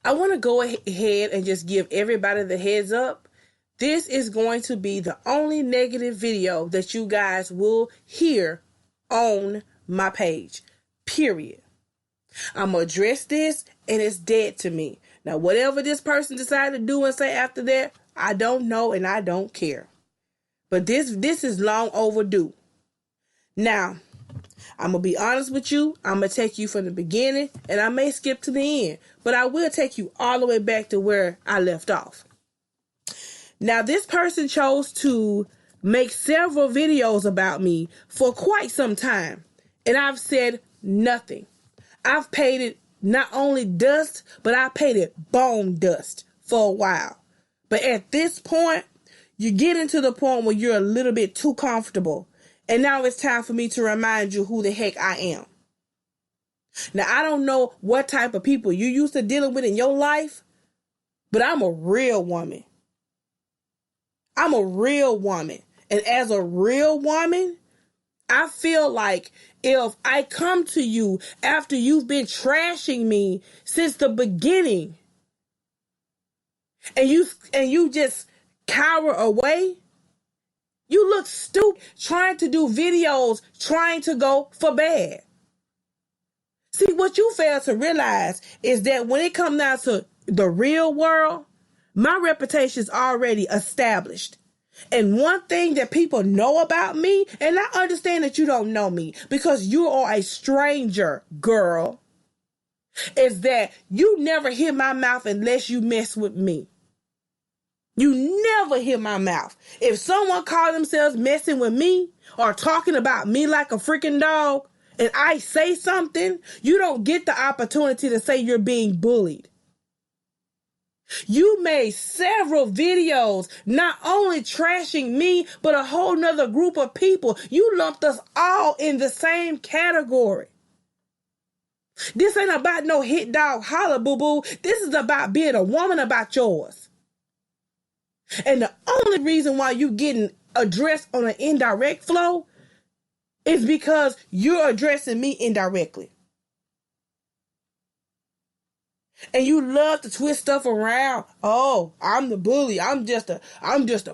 I want to go ahead and just give everybody the heads up. This is going to be the only negative video that you guys will hear on my page. Period. I'm going to address this and it's dead to me. Now, whatever this person decided to do and say after that, I don't know and I don't care. But this is long overdue. Now, I'm going to be honest with you. I'm going to take you from the beginning and I may skip to the end, but I will take you all the way back to where I left off. Now, this person chose to make several videos about me for quite some time, and I've said nothing. I've paid it not only dust, but I paid it bone dust for a while. But at this point, you're getting to the point where you're a little bit too comfortable. And now it's time for me to remind you who the heck I am. Now, I don't know what type of people you used to dealing with in your life, but I'm a real woman. I'm a real woman. And as a real woman, I feel like if I come to you after you've been trashing me since the beginning and you just cower away, you look stupid trying to do videos, trying to go for bad. See, what you fail to realize is that when it comes down to the real world, my reputation is already established. And one thing that people know about me, and I understand that you don't know me because you are a stranger, girl, is that you never hear my mouth unless you mess with me. You never hear my mouth. If someone calls themselves messing with me or talking about me like a freaking dog and I say something, you don't get the opportunity to say you're being bullied. You made several videos not only trashing me, but a whole nother group of people. You lumped us all in the same category. This ain't about no hit dog holla boo boo. This is about being a woman about yours. And the only reason why you getting addressed on an indirect flow is because you're addressing me indirectly. And you love to twist stuff around. Oh, I'm the bully. I'm just a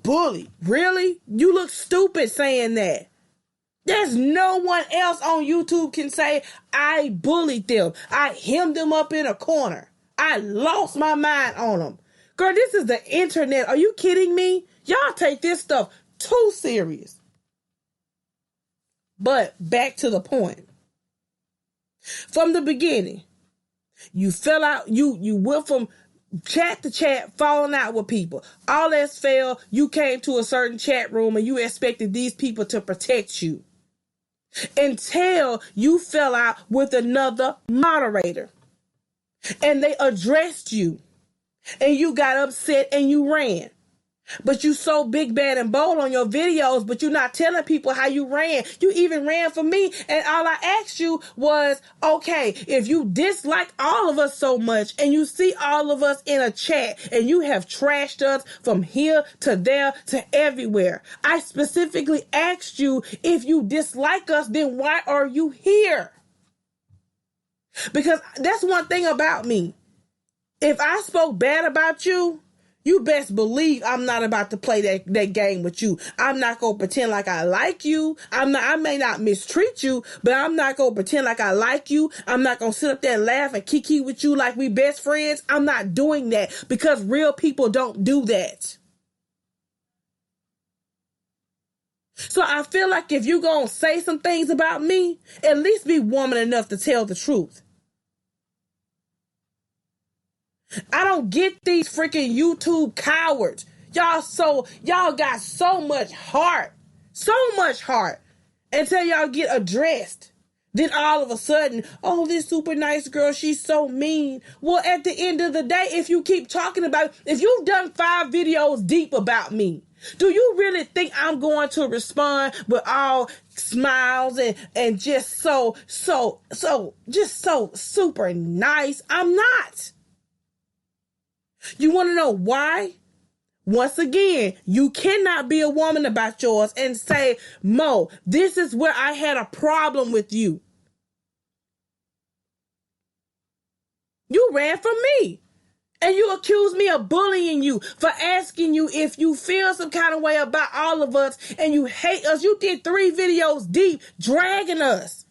bully. Really? You look stupid saying that. There's no one else on YouTube can say I bullied them. I hemmed them up in a corner. I lost my mind on them. Girl, this is the internet. Are you kidding me? Y'all take this stuff too serious. But back to the point. From the beginning, you fell out, you went from chat to chat, falling out with people. All else failed, you came to a certain chat room and you expected these people to protect you. Until you fell out with another moderator. And they addressed you. And you got upset and you ran. But you so big, bad, and bold on your videos, but you're not telling people how you ran. You even ran for me. And all I asked you was, okay, if you dislike all of us so much and you see all of us in a chat and you have trashed us from here to there to everywhere, I specifically asked you, if you dislike us, then why are you here? Because that's one thing about me. If I spoke bad about you, you best believe I'm not about to play that game with you. I'm not going to pretend like I like you. I may not mistreat you, but I'm not going to pretend like I like you. I'm not going to sit up there and laugh and kiki with you like we best friends. I'm not doing that because real people don't do that. So I feel like if you're going to say some things about me, at least be woman enough to tell the truth. I don't get these freaking YouTube cowards. Y'all got so much heart until y'all get addressed. Then all of a sudden, oh, this super nice girl, she's so mean. Well, at the end of the day, if you keep talking about it, if you've done 5 videos deep about me, do you really think I'm going to respond with all smiles and just so super nice? I'm not. You want to know why? Once again, you cannot be a woman about yours and say, Mo, this is where I had a problem with you. You ran from me. And you accuse me of bullying you for asking you if you feel some kind of way about all of us and you hate us. You did 3 videos deep dragging us.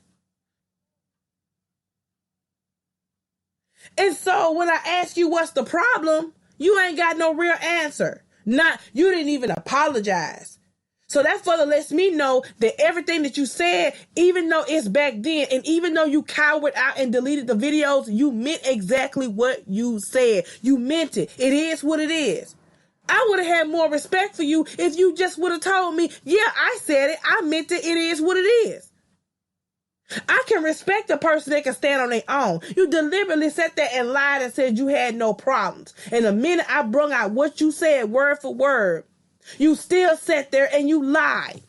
And so when I ask you what's the problem, you ain't got no real answer. You didn't even apologize. So that further lets me know that everything that you said, even though it's back then, and even though you cowered out and deleted the videos, you meant exactly what you said. You meant it. It is what it is. I would have had more respect for you if you just would have told me, yeah, I said it. I meant it. It is what it is. I can respect a person that can stand on their own. You deliberately sat there and lied and said you had no problems. And the minute I brung out what you said word for word, you still sat there and you lied.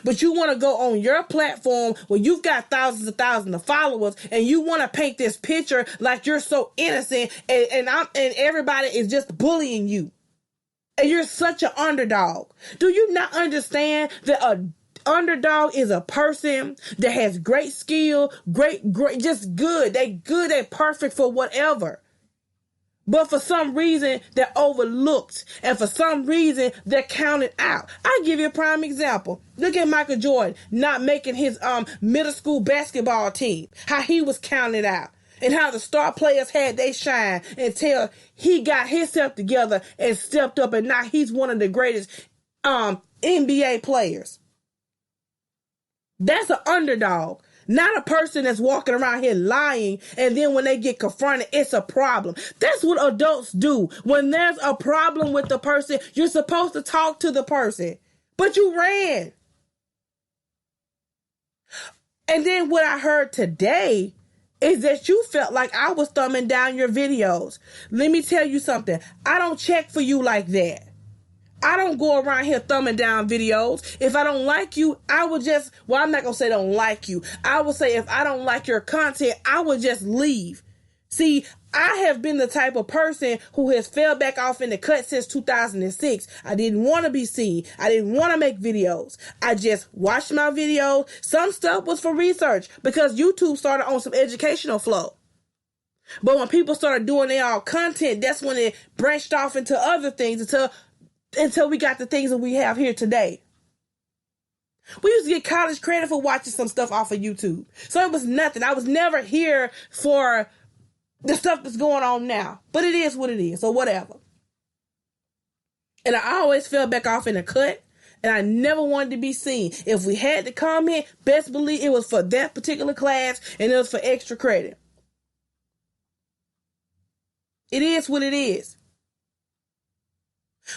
But you want to go on your platform where you've got thousands of followers and you want to paint this picture like you're so innocent and everybody is just bullying you. And you're such an underdog. Do you not understand that a underdog is a person that has great skill, great, just good. They're perfect for whatever. But for some reason, they're overlooked. And for some reason, they're counted out. I'll give you a prime example. Look at Michael Jordan not making his middle school basketball team. How he was counted out. And how the star players had they shine until he got himself together and stepped up. And now he's one of the greatest NBA players. That's an underdog. Not a person that's walking around here lying, and then when they get confronted, it's a problem. That's what adults do. When there's a problem with the person, you're supposed to talk to the person. But you ran. And then what I heard today is that you felt like I was thumbing down your videos. Let me tell you something. I don't check for you like that. I don't go around here thumbing down videos. If I don't like you, I would just, I'm not going to say don't like you. I would say if I don't like your content, I would just leave. See, I have been the type of person who has fell back off in the cut since 2006. I didn't want to be seen. I didn't want to make videos. I just watched my videos. Some stuff was for research because YouTube started on some educational flow. But when people started doing their own content, that's when it branched off into other things until we got the things that we have here today. We used to get college credit for watching some stuff off of YouTube. So it was nothing. I was never here for the stuff that's going on now. But it is what it is, or whatever. And I always fell back off in a cut, and I never wanted to be seen. If we had to comment, best believe it was for that particular class, and it was for extra credit. It is what it is.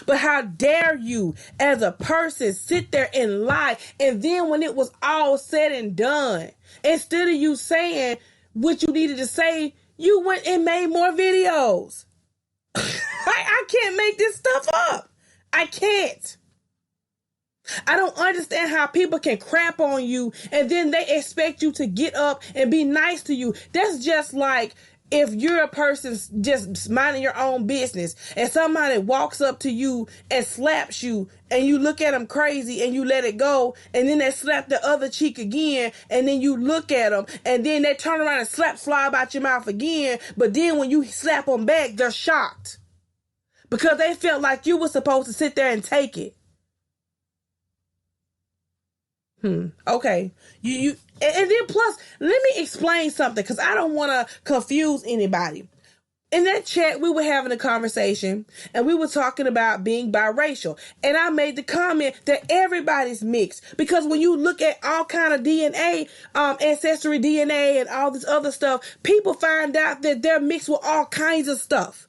But how dare you, as a person, sit there and lie, and then when it was all said and done, instead of you saying what you needed to say, you went and made more videos. I can't make this stuff up. I can't. I don't understand how people can crap on you, and then they expect you to get up and be nice to you. That's just like if you're a person just minding your own business and somebody walks up to you and slaps you and you look at them crazy and you let it go, and then they slap the other cheek again, and then you look at them and then they turn around and slap fly out your mouth again, but then when you slap them back, they're shocked because they felt like you were supposed to sit there and take it. Okay. And then plus, let me explain something because I don't want to confuse anybody. In that chat, we were having a conversation and we were talking about being biracial. And I made the comment that everybody's mixed because when you look at all kind of DNA, ancestry DNA and all this other stuff, people find out that they're mixed with all kinds of stuff.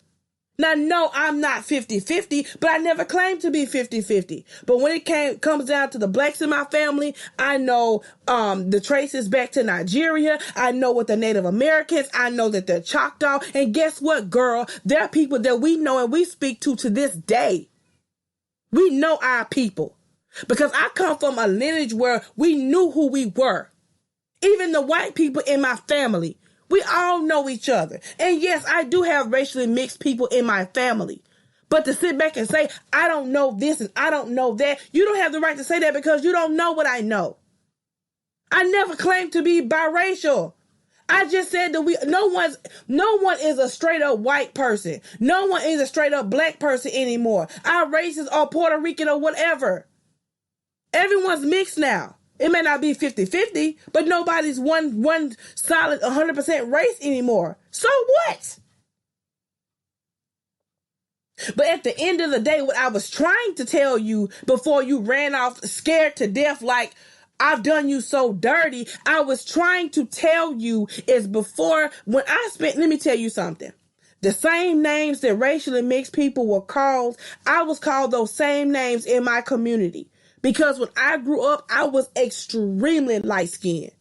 Now, no, I'm not 50-50, but I never claimed to be 50-50. But when it comes down to the blacks in my family, I know the traces back to Nigeria. I know what the Native Americans. I know that they're Choctaw. And guess what, girl? There are people that we know and we speak to this day. We know our people. Because I come from a lineage where we knew who we were. Even the white people in my family. We all know each other. And yes, I do have racially mixed people in my family. But to sit back and say, I don't know this and I don't know that, you don't have the right to say that because you don't know what I know. I never claimed to be biracial. I just said that no one is a straight up white person. No one is a straight up black person anymore. Our races are Puerto Rican or whatever. Everyone's mixed now. It may not be 50-50, but nobody's one solid 100% race anymore. So what? But at the end of the day, what I was trying to tell you before you ran off scared to death like I've done you so dirty, I was trying to tell you is let me tell you something. The same names that racially mixed people were called, I was called those same names in my community. Because when I grew up, I was extremely light-skinned.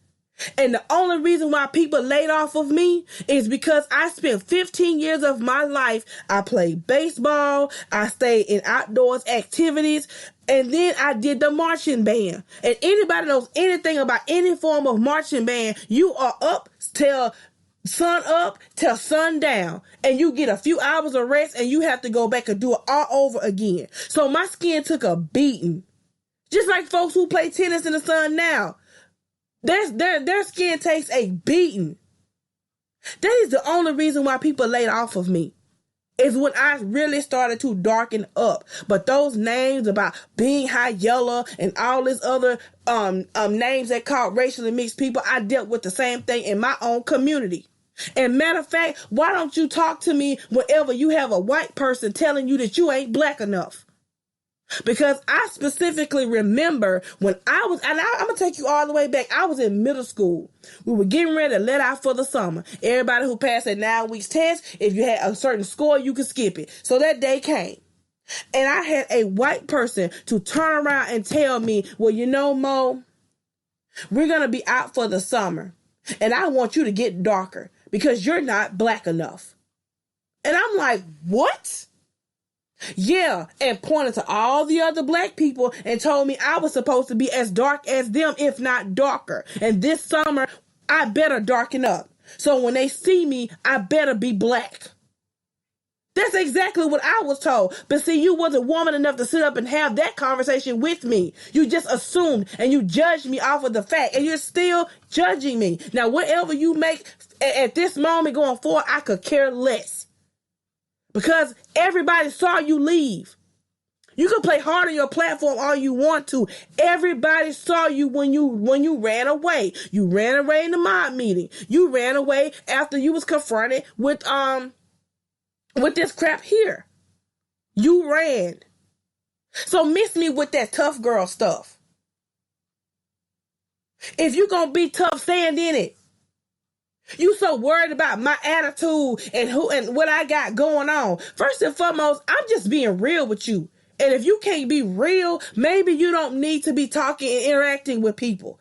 And the only reason why people laid off of me is because I spent 15 years of my life. I played baseball. I stayed in outdoors activities. And then I did the marching band. And anybody knows anything about any form of marching band, you are up till sun up till sundown. And you get a few hours of rest and you have to go back and do it all over again. So my skin took a beating. Just like folks who play tennis in the sun now. Their skin takes a beating. That is the only reason why people laid off of me. Is when I really started to darken up. But those names about being high yellow and all this other names that called racially mixed people, I dealt with the same thing in my own community. And matter of fact, why don't you talk to me whenever you have a white person telling you that you ain't black enough? Because I specifically remember when I'm going to take you all the way back. I was in middle school. We were getting ready to let out for the summer. Everybody who passed that 9 weeks test, if you had a certain score, you could skip it. So that day came. And I had a white person to turn around and tell me, well, you know, Mo, we're going to be out for the summer. And I want you to get darker because you're not black enough. And I'm like, what? Yeah, and pointed to all the other black people and told me I was supposed to be as dark as them, if not darker. And this summer, I better darken up. So when they see me, I better be black. That's exactly what I was told. But see, you wasn't woman enough to sit up and have that conversation with me. You just assumed and you judged me off of the fact. And you're still judging me. Now, whatever you make at this moment going forward, I could care less. Because everybody saw you leave. You can play hard on your platform all you want to. Everybody saw you when you ran away. You ran away in the mob meeting. You ran away after you was confronted with this crap here. You ran. So miss me with that tough girl stuff. If you gonna be tough, stand in it. You so worried about my attitude and what I got going on. First and foremost, I'm just being real with you. And if you can't be real, maybe you don't need to be talking and interacting with people.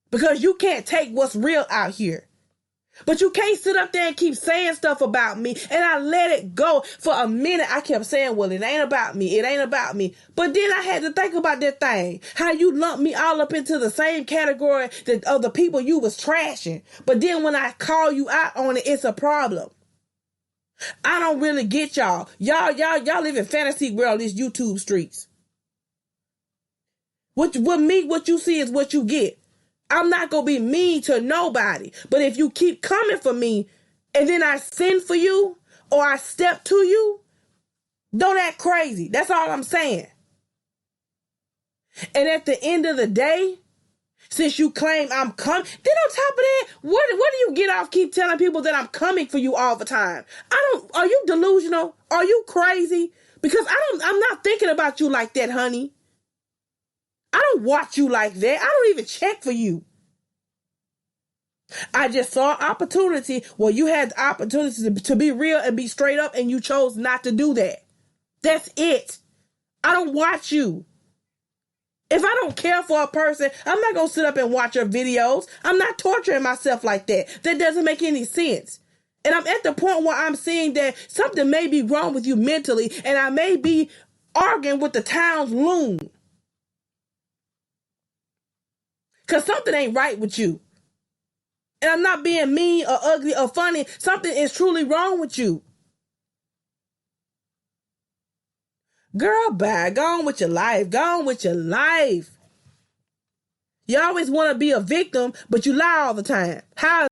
Because you can't take what's real out here. But you can't sit up there and keep saying stuff about me. And I let it go. For a minute, I kept saying, well, it ain't about me. It ain't about me. But then I had to think about that thing. How you lumped me all up into the same category of the people you was trashing. But then when I call you out on it, it's a problem. I don't really get y'all. Y'all live in fantasy world, these YouTube streets. What you see is what you get. I'm not going to be mean to nobody. But if you keep coming for me and then I send for you or I step to you, don't act crazy. That's all I'm saying. And at the end of the day, since you claim I'm coming, then on top of that, what do you get off keep telling people that I'm coming for you all the time? Are you delusional? Are you crazy? Because I'm not thinking about you like that, honey. I don't watch you like that. I don't even check for you. I just saw an opportunity. Well, you had the opportunity to be real and be straight up, and you chose not to do that. That's it. I don't watch you. If I don't care for a person, I'm not going to sit up and watch your videos. I'm not torturing myself like that. That doesn't make any sense. And I'm at the point where I'm seeing that something may be wrong with you mentally, and I may be arguing with the town's loon. Because something ain't right with you. And I'm not being mean or ugly or funny. Something is truly wrong with you. Girl, bye. Go on with your life. Go on with your life. You always want to be a victim, but you lie all the time. How